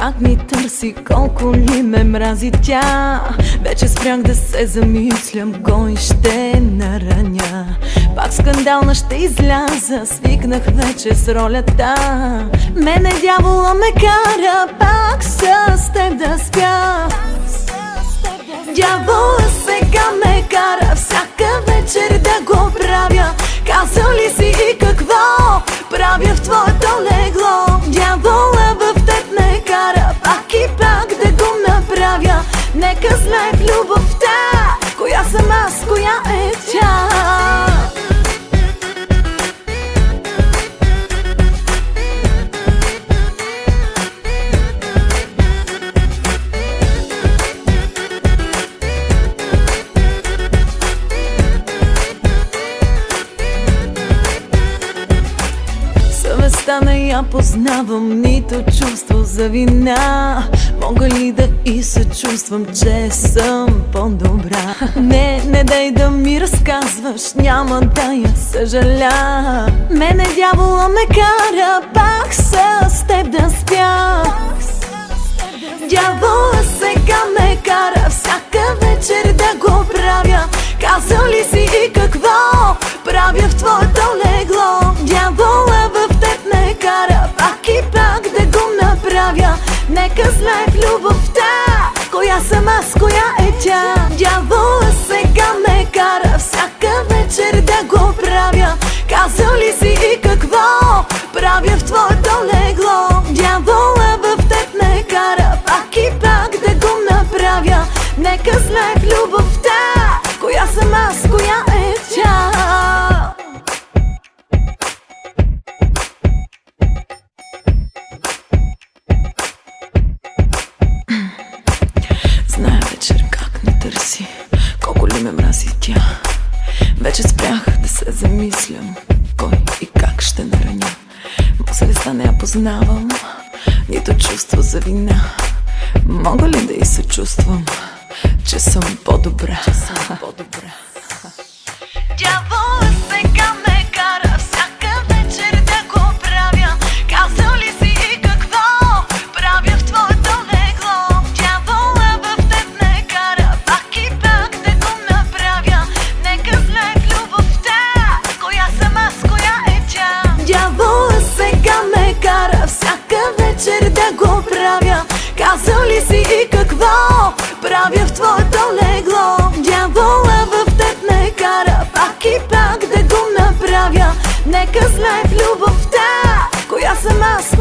как ми търси, колко ли ме мрази тя. Вече спрях да се замислям, кой ще нараня. Пак скандална ще изляза, свикнах вече с ролята. Мене дявола ме кара пак с теб да спя. Дявола сега ме кара всяка вечер да го правя. Казал ли си и какво правя в твоето легло? Дявола в теб ме кара пак и пак да го направя. Нека знае в любовта коя съм аз, коя е тя. Съвестта не я познавам, нито чувство за вина. Мога ли да и се чувствам, че съм по-добра? Не дай да ми разказваш, няма да я съжаля. Мене дявола ме кара пак с теб да спя. Дявола сега ме кара всяка вечер да го правя. Казал ли си и какво правя в твоето легло? Дявола в теб ме кара пак и пак да го направя. Нека знае в любовта коя съм аз, коя е тя. Дявола сега ме кара всяка вечер да го правя. Казал ли си и какво правя в твоето легло? Дявола в теб ме кара пак и пак да го направя. Нека знае в любовта коя съм аз, коя е тя. Зная вечер как ме търси, колко ли ме мрази тя. Вече спрях да се замислям, кой и как ще нараня. Съвестта не я познавам, нито чувство за вина. Мога ли да и се чувствам, че съм по-добра? Дявола сега ме кара всяка вечер да го правя. Казал ли си и какво правя в твоето легло? Дявола в теб ме кара пак и пак да го направя. Нека знае в любовта коя съм аз, коя е тя. Дявола сега ме кара всяка вечер да го правя. Казал ли си и какво правя в твоето легло? Дявола в теб ме кара пак и пак да го направя. Нека знае в любовта коя съм аз,